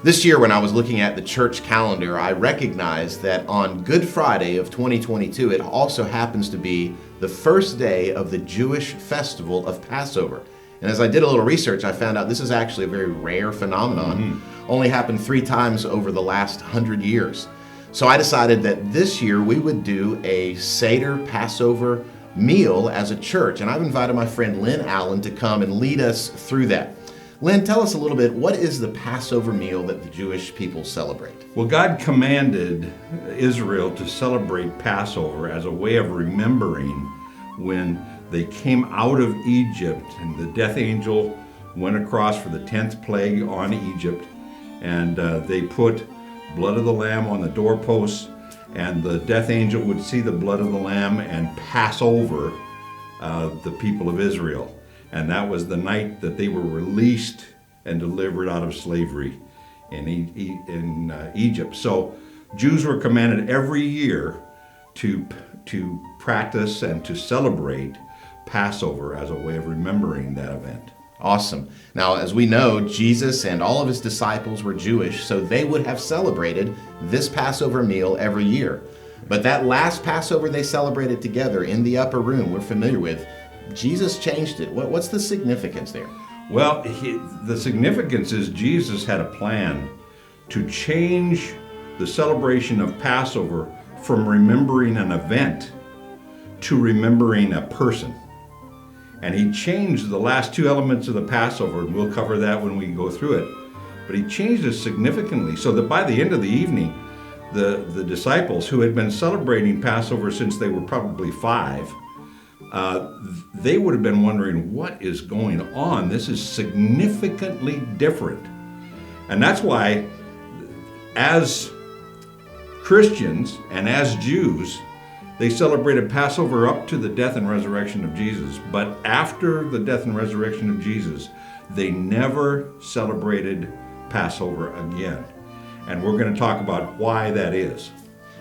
This year, when I was looking at the church calendar, I recognized that on Good Friday of 2022, it also happens to be the first day of the Jewish festival of Passover. And as I did a little research, I found out this is actually a very rare phenomenon. Only happened 3 times over the last 100 years. So I decided that this year we would do a Seder Passover meal as a church. And I've invited my friend Lynn Allen to come and lead us through that. Lynn, tell us a little bit, what is the Passover meal that the Jewish people celebrate? Well, God commanded Israel to celebrate Passover as a way of remembering when they came out of Egypt and the death angel went across for the 10th plague on Egypt, and they put blood of the lamb on the doorposts, and the death angel would see the blood of the lamb and pass over the people of Israel. And that was the night that they were released and delivered out of slavery in Egypt. So Jews were commanded every year to practice and to celebrate Passover as a way of remembering that event. Awesome. Now, as we know, Jesus and all of his disciples were Jewish, so they would have celebrated this Passover meal every year. But that last Passover they celebrated together in the upper room we're familiar with, Jesus changed it. What's the significance there? Well, the significance is Jesus had a plan to change the celebration of Passover from remembering an event to remembering a person. And he changed the last 2 elements of the Passover, and we'll cover that when we go through it. But he changed it significantly so that by the end of the evening, the disciples who had been celebrating Passover since they were probably 5, they would have been wondering, what is going on? This is significantly different. And that's why, as Christians and as Jews, they celebrated Passover up to the death and resurrection of Jesus. But after the death and resurrection of Jesus, they never celebrated Passover again. And we're going to talk about why that is.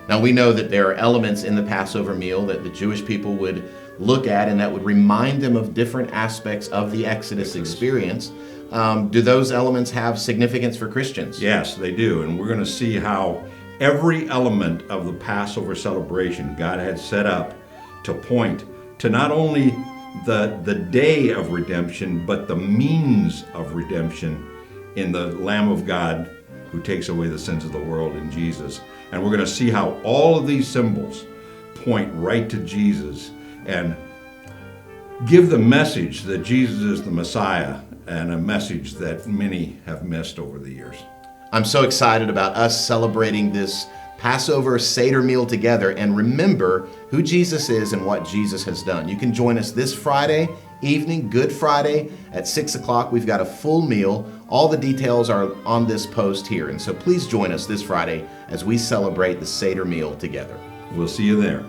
Now, we know that there are elements in the Passover meal that the Jewish people would look at and that would remind them of different aspects of the Exodus experience. Do those elements have significance for Christians? Yes, they do. And we're going to see how every element of the Passover celebration God had set up to point to not only the day of redemption, but the means of redemption in the Lamb of God who takes away the sins of the world in Jesus. And we're going to see how all of these symbols point right to Jesus and give the message that Jesus is the Messiah, and a message that many have missed over the years. I'm so excited about us celebrating this Passover Seder meal together and remember who Jesus is and what Jesus has done. You can join us this Friday evening, Good Friday at 6 o'clock. We've got a full meal. All the details are on this post here. And so please join us this Friday as we celebrate the Seder meal together. We'll see you there.